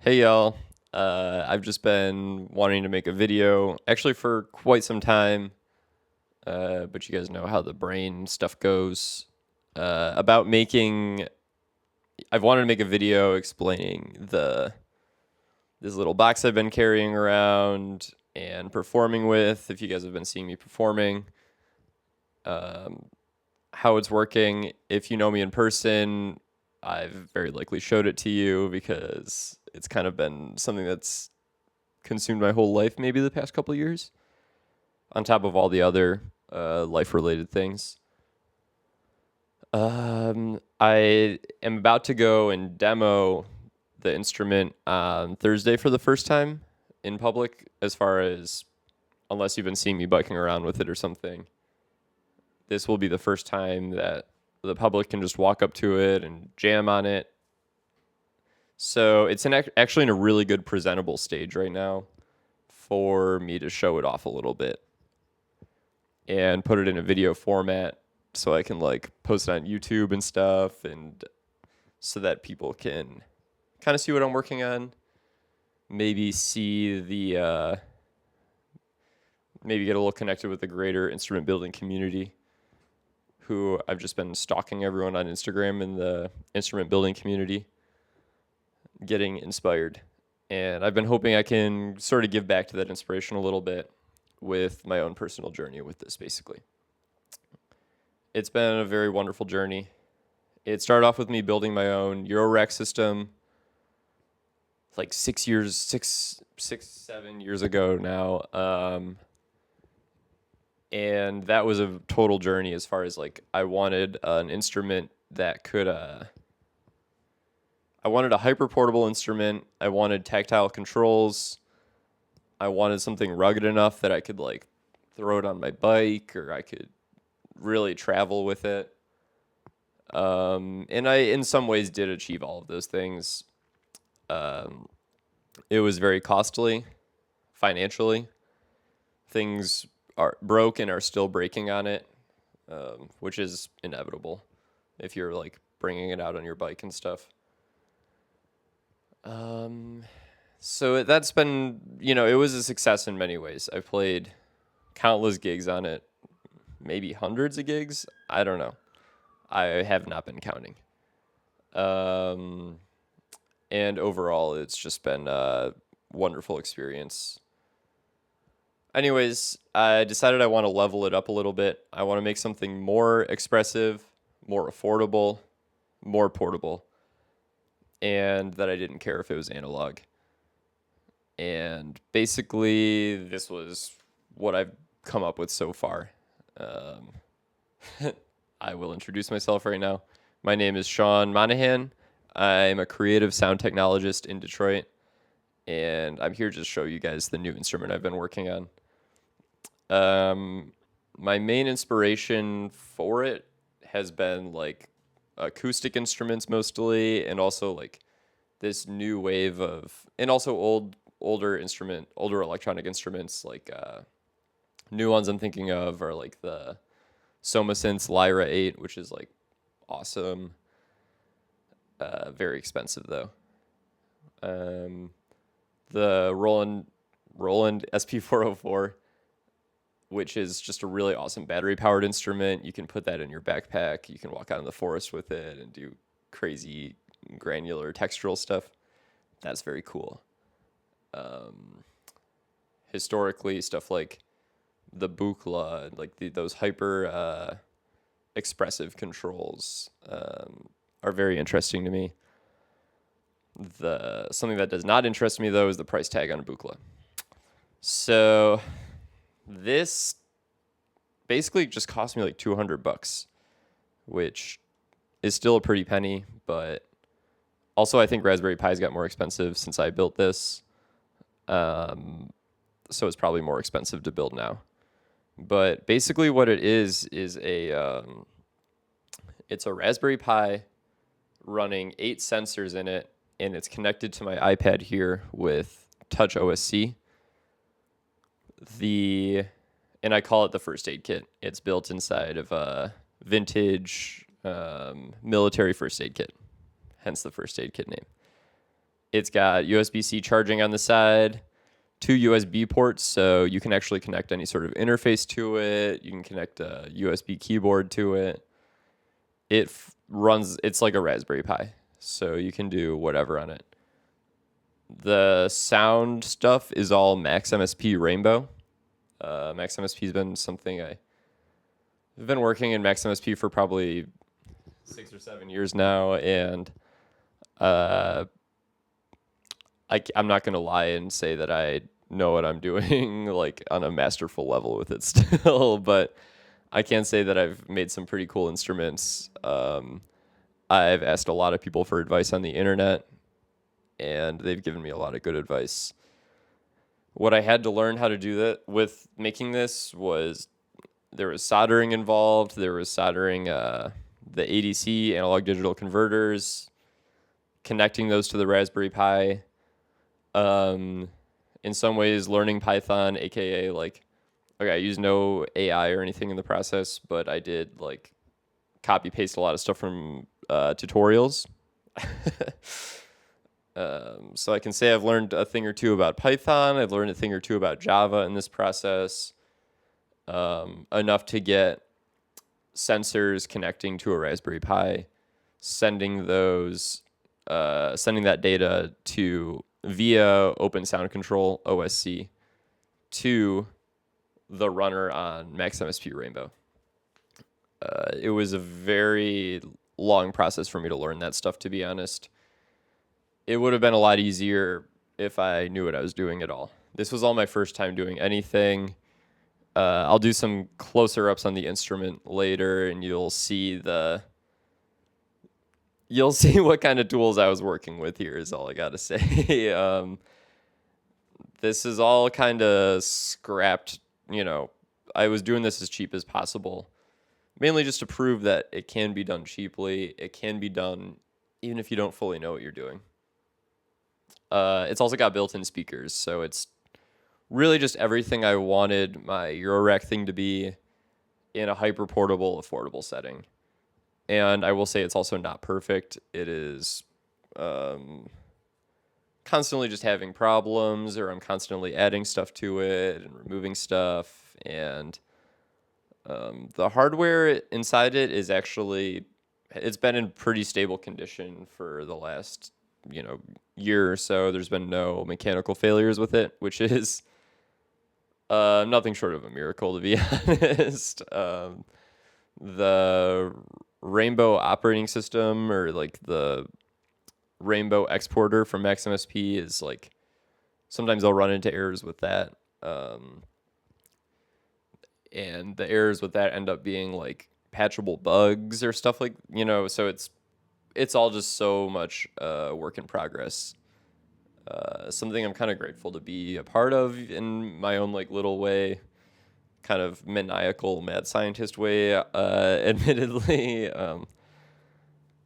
Hey y'all. I've just been wanting to make a video actually for quite some time, but you guys know how the brain stuff goes. About making, I've wanted to make a video explaining this little box I've been carrying around and performing with. If you guys have been seeing me performing, how it's working. If you know me in person, I've very likely showed it to you because it's kind of been something that's consumed my whole life, maybe the past couple of years, on top of all the other life related things. I am about to go and demo the instrument on Thursday for the first time in public, as far as unless you've been seeing me biking around with it or something. This will be the first time that the public can just walk up to it and jam on it. So it's actually in a really good presentable stage right now for me to show it off a little bit and put it in a video format so I can like post it on YouTube and stuff, and so that people can kind of see what I'm working on, maybe see maybe get a little connected with the greater instrument building community, who I've just been stalking everyone on Instagram in the instrument building community, getting inspired. And I've been hoping I can sort of give back to that inspiration a little bit with my own personal journey with this, basically. It's been a very wonderful journey. It started off with me building my own Euro rack system like 7 years ago now. And that was a total journey as far as like I wanted an instrument that could I wanted a hyper portable instrument. I wanted tactile controls. I wanted something rugged enough that I could like throw it on my bike, or I could really travel with it. And I, in some ways, did achieve all of those things. It was very costly financially. Things are broke and are still breaking on it, which is inevitable if you're like bringing it out on your bike and stuff. So that's been, it was a success in many ways. I played countless gigs on it, maybe hundreds of gigs. I don't know. I have not been counting. And overall, it's just been a wonderful experience. Anyways, I decided I want to level it up a little bit. I want to make something more expressive, more affordable, more portable, and that I didn't care if it was analog. And basically, this was what I've come up with so far. I will introduce myself right now. My name is Sean Monahan. I'm a creative sound technologist in Detroit, and I'm here to just show you guys the new instrument I've been working on. My main inspiration for it has been like acoustic instruments mostly, and also like this new wave of, and also older electronic instruments. Like new ones I'm thinking of are like the Somasynth's Lyra 8, which is like awesome. Very expensive though. The Roland SP404, which is just a really awesome battery powered instrument. You can put that in your backpack. You can walk out in the forest with it and do crazy granular textural stuff. That's very cool. Historically, stuff like the Buchla, like those hyper expressive controls are very interesting to me. Something that does not interest me though is the price tag on a Buchla. So this basically just cost me like $200, which is still a pretty penny, but also I think Raspberry Pi's got more expensive since I built this. So it's probably more expensive to build now. But basically what it is it's a Raspberry Pi running 8 sensors in it, and it's connected to my iPad here with Touch OSC. And I call it the first aid kit. It's built inside of a vintage military first aid kit, hence the first aid kit name. It's got USB-C charging on the side, 2 USB ports, so you can actually connect any sort of interface to it. You can connect a USB keyboard to it. It's like a Raspberry Pi, so you can do whatever on it. The sound stuff is all Max MSP Rainbow. Max MSP has been something I've been working in Max MSP for probably 6 or 7 years now, and uh, I'm not going to lie and say that I know what I'm doing like on a masterful level with it still, but I can say that I've made some pretty cool instruments. I've asked a lot of people for advice on the internet, and they've given me a lot of good advice. What I had to learn how to do that with making this was there was soldering involved. There was soldering the ADC, analog digital converters, connecting those to the Raspberry Pi. In some ways, learning Python, aka like, okay, I used no AI or anything in the process, but I did like copy paste a lot of stuff from tutorials. So I can say I've learned a thing or two about Python. I've learned a thing or two about Java in this process, enough to get sensors connecting to a Raspberry Pi, sending that data to via Open Sound Control OSC to the runner on Max MSP Rainbow. It was a very long process for me to learn that stuff, to be honest. It would have been a lot easier if I knew what I was doing at all. This was all my first time doing anything. I'll do some closer ups on the instrument later, and you'll see what kind of tools I was working with here is all I got to say. This is all kind of scrapped, I was doing this as cheap as possible, mainly just to prove that it can be done cheaply. It can be done even if you don't fully know what you're doing. It's also got built-in speakers, so it's really just everything I wanted my Eurorack thing to be in a hyper-portable, affordable setting. And I will say it's also not perfect. It is constantly just having problems, or I'm constantly adding stuff to it and removing stuff. And the hardware inside it is actually, it's been in pretty stable condition for the last year or so. There's been no mechanical failures with it, which is nothing short of a miracle, to be honest. The Rainbow operating system, or like the Rainbow exporter from Max MSP, is like, sometimes I'll run into errors with that. And the errors with that end up being like patchable bugs or stuff like, so it's all just so much work in progress. Something I'm kind of grateful to be a part of in my own like little way, kind of maniacal mad scientist way, admittedly.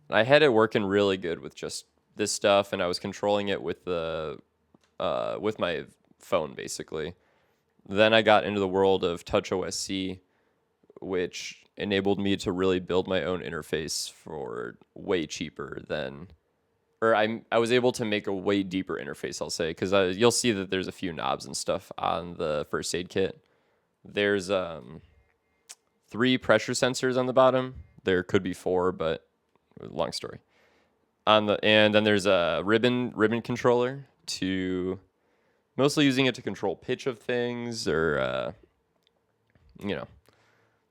I had it working really good with just this stuff, and I was controlling it with with my phone basically. Then I got into the world of Touch OSC, which enabled me to really build my own interface for way cheaper than, or I was able to make a way deeper interface, I'll say, because you'll see that there's a few knobs and stuff on the first aid kit. There's 3 pressure sensors on the bottom. There could be 4, but long story. And then there's a ribbon controller, to mostly using it to control pitch of things, or you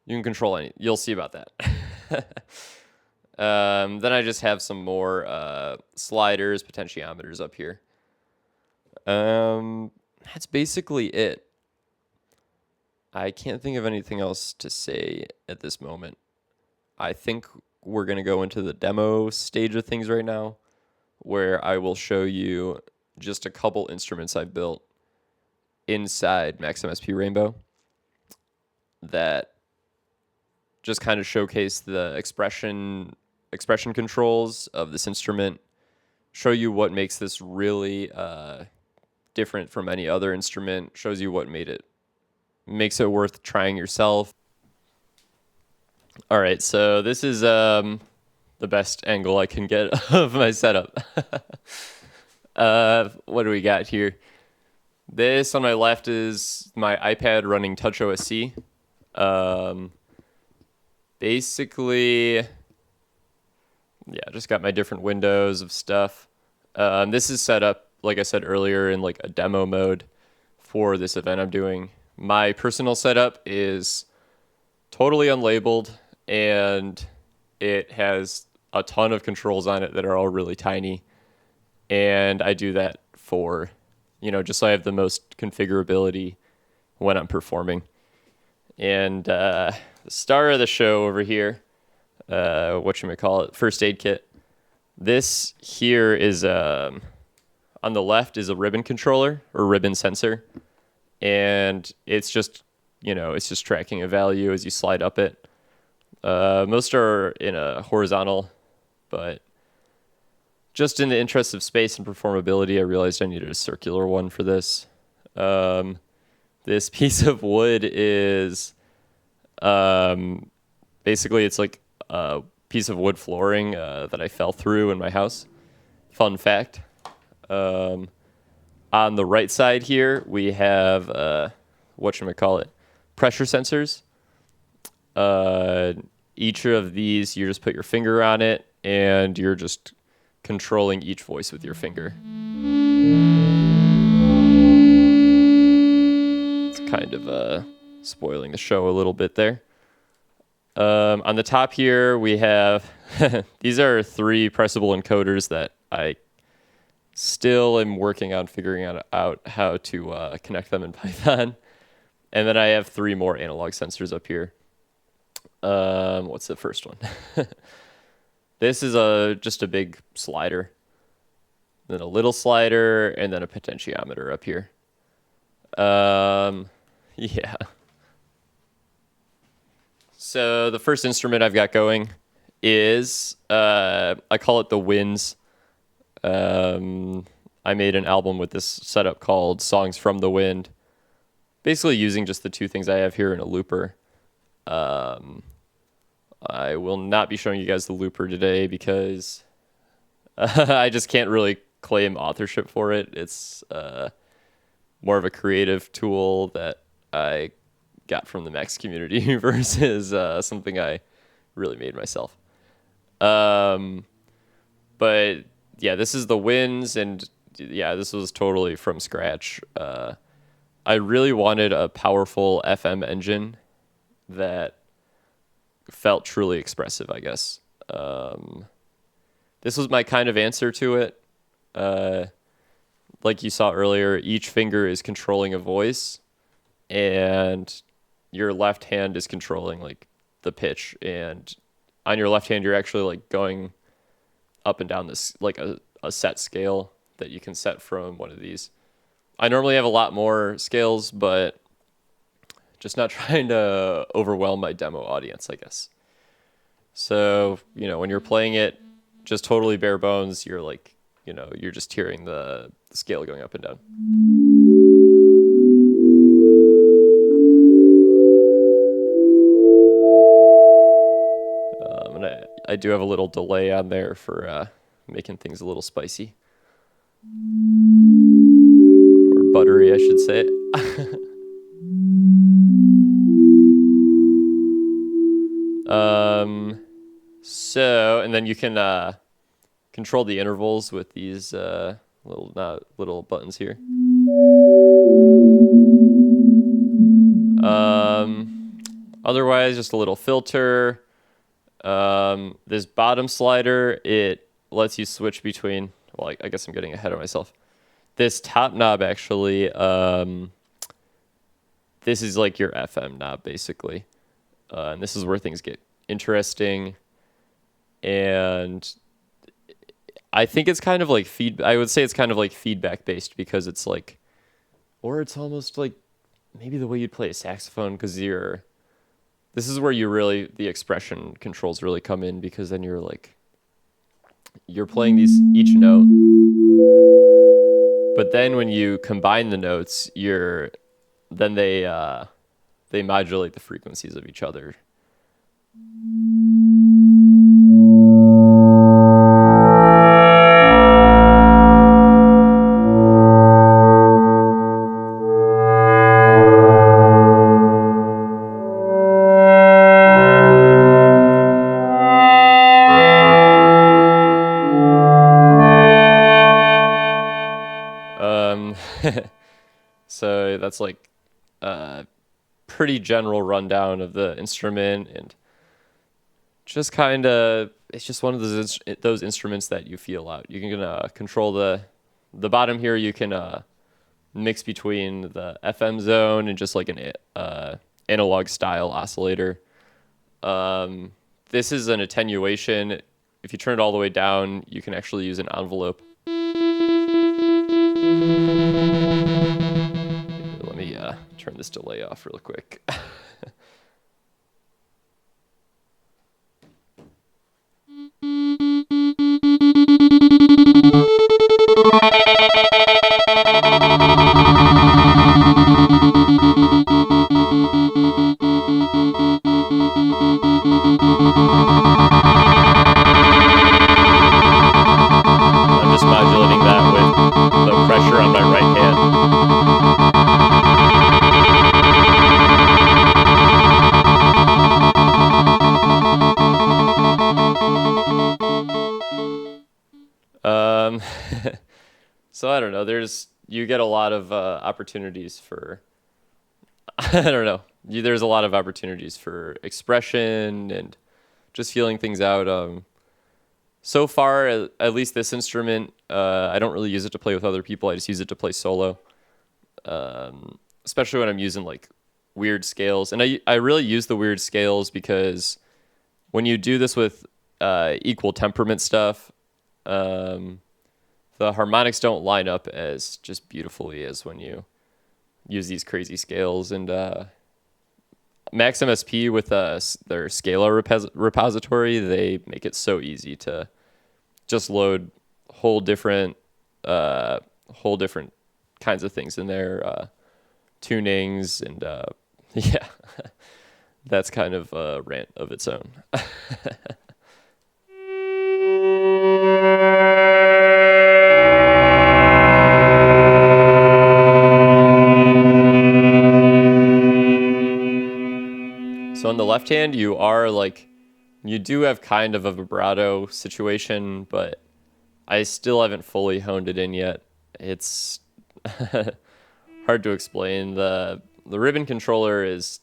can control any. You'll see about that. Then I just have some more sliders, potentiometers up here. That's basically it. I can't think of anything else to say at this moment. I think we're going to go into the demo stage of things right now, where I will show you just a couple instruments I've built inside Max MSP Rainbow that just kind of showcase the expression controls of this instrument, show you what makes this really different from any other instrument, shows you what makes it worth trying yourself. All right, so this is the best angle I can get of my setup. What do we got here? This on my left is my iPad running TouchOS C. Basically, yeah, just got my different windows of stuff. This is set up, like I said earlier, in like a demo mode for this event I'm doing. My personal setup is totally unlabeled, and it has a ton of controls on it that are all really tiny. And I do that for, just so I have the most configurability when I'm performing. And the star of the show over here, first aid kit. This here is, on the left is a ribbon controller or ribbon sensor. And it's just, it's just tracking a value as you slide up it. Most are in a horizontal, but just in the interest of space and performability, I realized I needed a circular one for this. This piece of wood is basically it's like a piece of wood flooring that I fell through in my house. Fun fact. On the right side here, we have pressure sensors. Each of these, you just put your finger on it, and you're just controlling each voice with your finger. It's kind of spoiling the show a little bit there. On the top here, we have these are 3 pressable encoders that I still am working on figuring out how to connect them in Python. And then I have 3 more analog sensors up here. What's the first one? This is just a big slider, then a little slider, and then a potentiometer up here. Yeah. So the first instrument I've got going is, I call it the Winds. I made an album with this setup called Songs from the Wind, basically using just the 2 things I have here in a looper. I will not be showing you guys the looper today because I just can't really claim authorship for it. It's more of a creative tool that I got from the Max community versus something I really made myself. But yeah, this is the Winds, and yeah, this was totally from scratch. I really wanted a powerful FM engine that felt truly expressive, I guess. This was my kind of answer to it. Like you saw earlier, each finger is controlling a voice, and your left hand is controlling like the pitch. And on your left hand, you're actually like going up and down this like a set scale that you can set from one of these. I normally have a lot more scales, but just not trying to overwhelm my demo audience, I guess. So, when you're playing it just totally bare bones, you're like, you're just hearing the scale going up and down. And I do have a little delay on there for making things a little spicy. Or buttery, I should say. So, and then you can control the intervals with these little buttons here. Otherwise, just a little filter. This bottom slider, it lets you switch between, well, I guess I'm getting ahead of myself. This top knob actually, this is like your FM knob basically. And this is where things get interesting. And I think it's kind of like I would say it's kind of like feedback based, because it's like, or it's almost like maybe the way you'd play a saxophone, because this is where the expression controls really come in, because then you're playing each note, but then when you combine the notes, then they modulate the frequencies of each other. So that's like a pretty general rundown of the instrument, and just kind of it's just one of those instruments that you feel out. You can control the bottom here. You can mix between the FM zone and just like an analog style oscillator. This is an attenuation. If you turn it all the way down, you can actually use an envelope. Let me turn this delay off real quick. I'm just modulating that with the pressure on my right hand. So I don't know. You get a lot of opportunities for I don't know. There's a lot of opportunities for expression and just feeling things out. So far, at least this instrument, I don't really use it to play with other people. I just use it to play solo, especially when I'm using like weird scales. And I really use the weird scales because when you do this with equal temperament stuff, the harmonics don't line up as just beautifully as when you use these crazy scales. And Max MSP with their scalar repository, they make it so easy to just load whole different kinds of things in there, tunings, and yeah, that's kind of a rant of its own. So on the left hand, you do have kind of a vibrato situation, but I still haven't fully honed it in yet. It's hard to explain. The ribbon controller is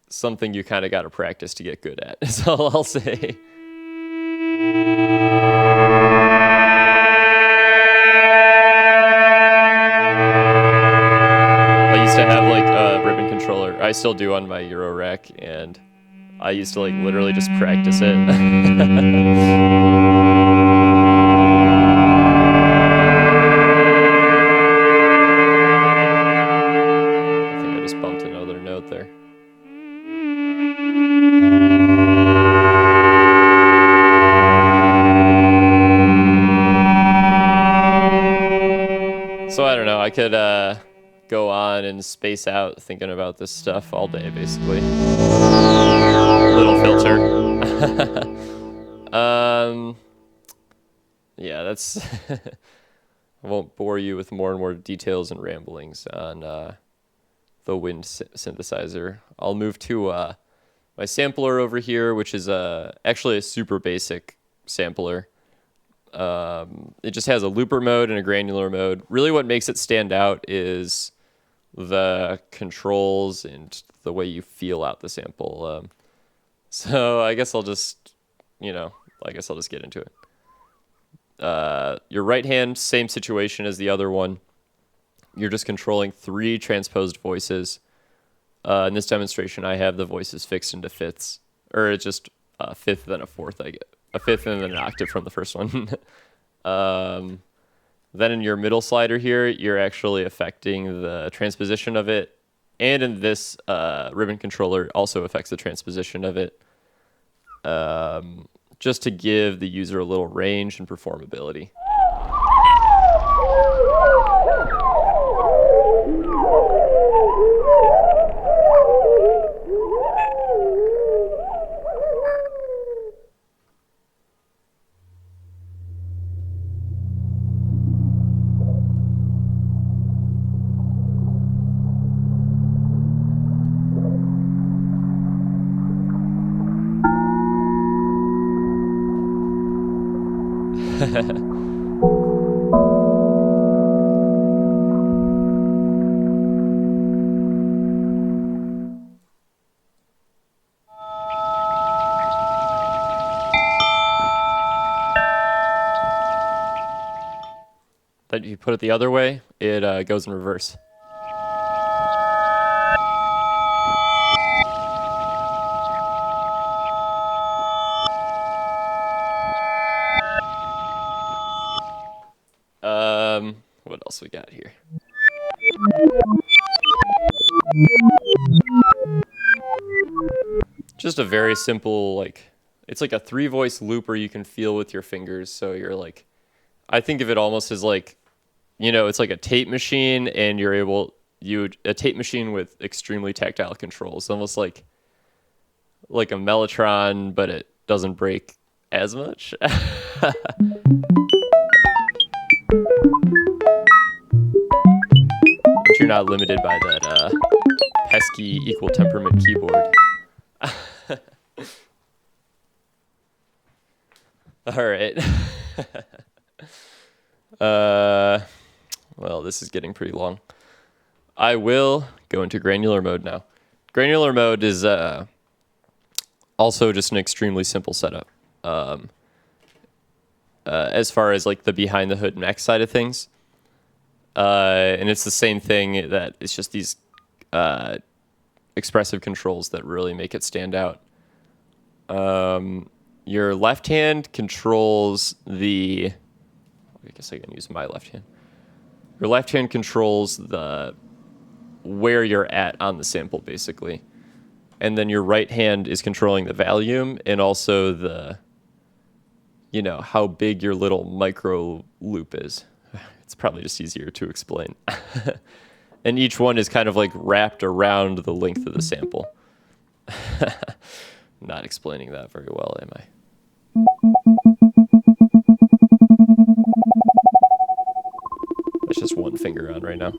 something you kind of got to practice to get good at, is all I'll say. I used to have like a ribbon controller. I still do on my Euro rack, and I used to like literally just practice it. I think I just bumped another note there. So I don't know. I could go on and space out thinking about this stuff all day, basically. Little filter. Yeah, that's. I won't bore you with more and more details and ramblings on the wind synthesizer. I'll move to my sampler over here, which is actually a super basic sampler. It just has a looper mode and a granular mode. Really what makes it stand out is the controls and the way you feel out the sample. So I guess I'll just get into it. Your right hand, same situation as the other one. You're just controlling 3 transposed voices. In this demonstration, I have the voices fixed into fifths, or it's just a fifth then a fourth. I get a fifth and then an octave from the first one. Then in your middle slider here, you're actually affecting the transposition of it. And in this ribbon controller, also affects the transposition of it. Just to give the user a little range and performability. If you put it the other way, it goes in reverse. What else we got here? Just a very simple, like, it's like a 3-voice looper you can feel with your fingers. So you're like, I think of it almost as like, it's like a tape machine, and a tape machine with extremely tactile controls, almost like a Mellotron, but it doesn't break as much. But you're not limited by that pesky equal temperament keyboard. All right. Well, this is getting pretty long. I will go into granular mode now. Granular mode is also just an extremely simple setup. As far as like the behind the hood mech side of things. And it's the same thing, that it's just these expressive controls that really make it stand out. Your left hand controls I guess I can use my left hand. Your left hand controls where you're at on the sample, basically. And then your right hand is controlling the volume and also how big your little micro loop is. It's probably just easier to explain. And each one is kind of like wrapped around the length of the sample. Not explaining that very well, am I? That's just one finger on right now.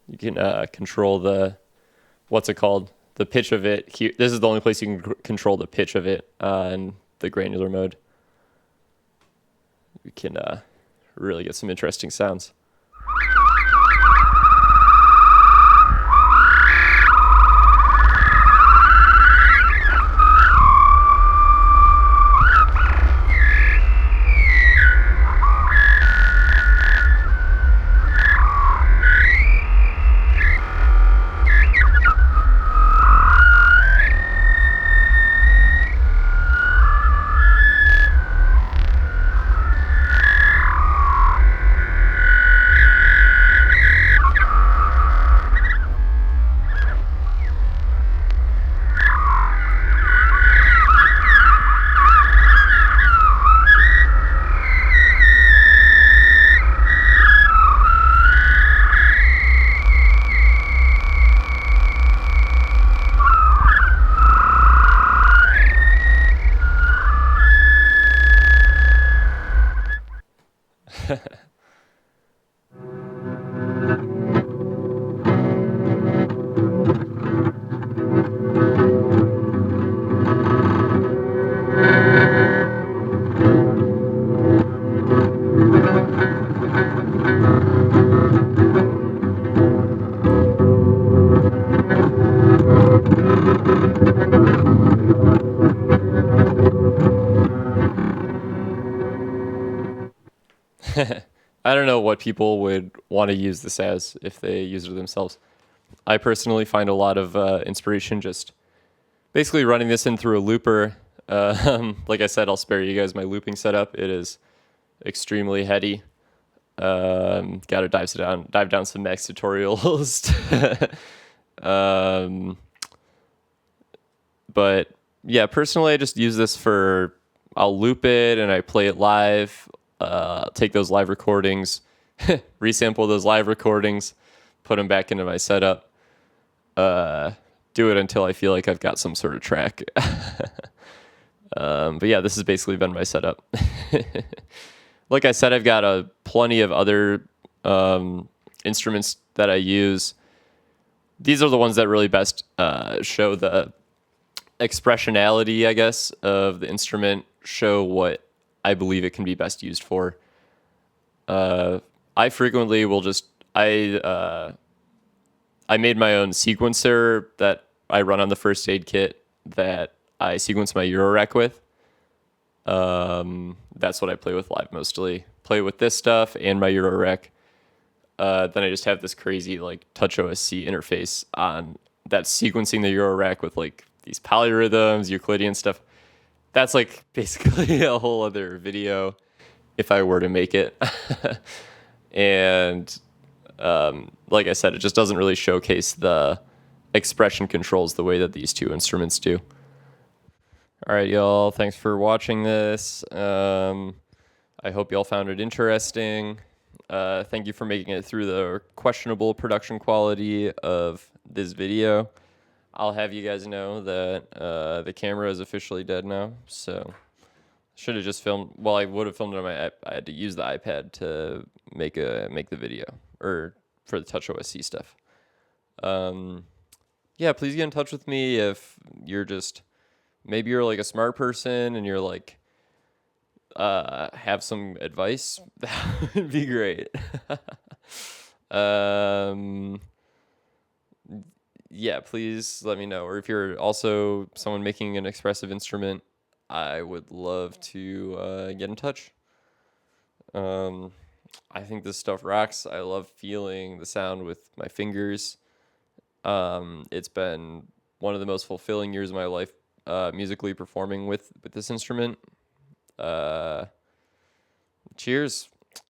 You can control the pitch of it. Here, this is the only place you can control the pitch of it in the granular mode. We can really get some interesting sounds. I don't know what people would want to use this as if they use it themselves. I personally find a lot of inspiration just basically running this in through a looper. Like I said, I'll spare you guys my looping setup. It is extremely heady. Got to dive down some Max tutorials. But yeah, personally, I just use this I'll loop it and I play it live. Take those live recordings, resample those live recordings, put them back into my setup, do it until I feel like I've got some sort of track. But yeah, this has basically been my setup. Like I said, I've got plenty of other instruments that I use, these are the ones that really best show the expressionality, I guess, of the instrument, show what I believe it can be best used for. I frequently will just I made my own sequencer that I run on the first aid kit that I sequence my Eurorack with. That's what I play with live mostly. Play with this stuff and my Eurorack. Then I just have this crazy like Touch OSC interface on that's sequencing the Eurorack with like these polyrhythms, Euclidean stuff. That's like basically a whole other video if I were to make it. And like I said, it just doesn't really showcase the expression controls the way that these two instruments do. All right, y'all. Thanks for watching this. I hope y'all found it interesting. Thank you for making it through the questionable production quality of this video. I'll have you guys know that the camera is officially dead now. So should have just filmed. Well, I would have filmed it on my. I had to use the iPad to make the video or for the Touch OSC stuff. Yeah, please get in touch with me if you're just maybe you're like a smart person and you're like have some advice. That would be great. Yeah, please let me know. Or if you're also someone making an expressive instrument, I would love to get in touch. I think this stuff rocks. I love feeling the sound with my fingers. It's been one of the most fulfilling years of my life musically performing with this instrument. Cheers.